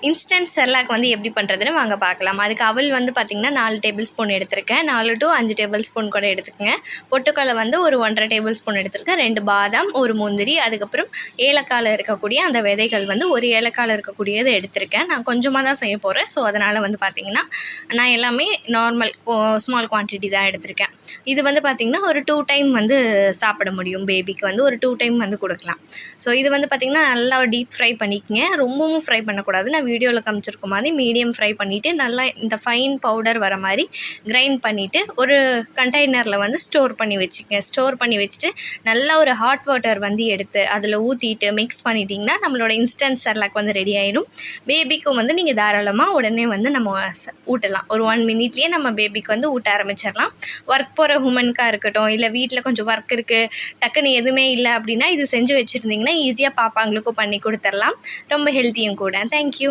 Instant Cerelac வந்து எப்படி பண்ணுறதுன்னு வாங்க பார்க்கலாம். அதுக்கு அவல் வந்து பார்த்திங்கன்னா 4 டேபிள் ஸ்பூன் எடுத்திருக்கேன். 4 to 5 டேபிள் ஸ்பூன் கூட எடுத்துக்கங்க. பொட்டுக்கடலை வந்து ஒரு 1.5 டேபிள் ஸ்பூன் எடுத்திருக்கேன். 2 பாதாம், ஒரு முந்திரி, அதுக்கப்புறம் ஏலக்காயில் இருக்கக்கூடிய அந்த விதைகள் வந்து ஒரு ஏலக்காயில் இருக்கக்கூடியது எடுத்திருக்கேன். நான் கொஞ்சமாக தான் செய்ய போகிறேன். ஸோ அதனால் வந்து பார்த்திங்கன்னா நான் எல்லாமே நார்மல் ஸ்மால் குவான்டிட்டி தான் எடுத்திருக்கேன். இது வந்து பார்த்திங்கன்னா ஒரு 2 டைம் வந்து சாப்பிட முடியும். பேபிக்கு வந்து ஒரு 2 டைம் வந்து கொடுக்கலாம். ஸோ இது வந்து பார்த்திங்கன்னா நல்லா டீப் ஃப்ரை பண்ணிக்கங்க. ரொம்பவும் ஃப்ரை பண்ணக்கூடாது. நான் வீடியோவில் காமிச்சிருக்க மாதிரி மீடியம் ஃப்ரை பண்ணிவிட்டு நல்லா இந்த ஃபைன் பவுடர் வர மாதிரி கிரைண்ட் பண்ணிவிட்டு ஒரு கண்டெய்னரில் வந்து ஸ்டோர் பண்ணி வச்சுக்கங்க. ஸ்டோர் பண்ணி வச்சுட்டு நல்லா ஒரு ஹாட் வாட்டர் வந்து எடுத்து அதில் ஊற்றிட்டு மிக்ஸ் பண்ணிட்டிங்கன்னா நம்மளோட இன்ஸ்டன்ட் செர்லாக் வந்து ரெடி ஆகிடும். பேபிக்கும் வந்து நீங்கள் தாராளமாக உடனே வந்து நம்ம ஊட்டலாம். ஒரு 1 மினிட்லேயே நம்ம பேபிக்கு வந்து ஊட்ட ஆரம்பிச்சிடலாம். ஒர்க் போகிற உமனுக்காக இருக்கட்டும், இல்லை வீட்டில் கொஞ்சம் ஒர்க் இருக்குது, டக்குன்னு எதுவுமே இல்லை அப்படின்னா இது செஞ்சு வச்சுருந்திங்கன்னா ஈஸியாக பாப்பாங்களுக்கும் பண்ணி கொடுத்துடலாம். ரொம்ப ஹெல்த்தியும் கூட. தேங்க்யூ.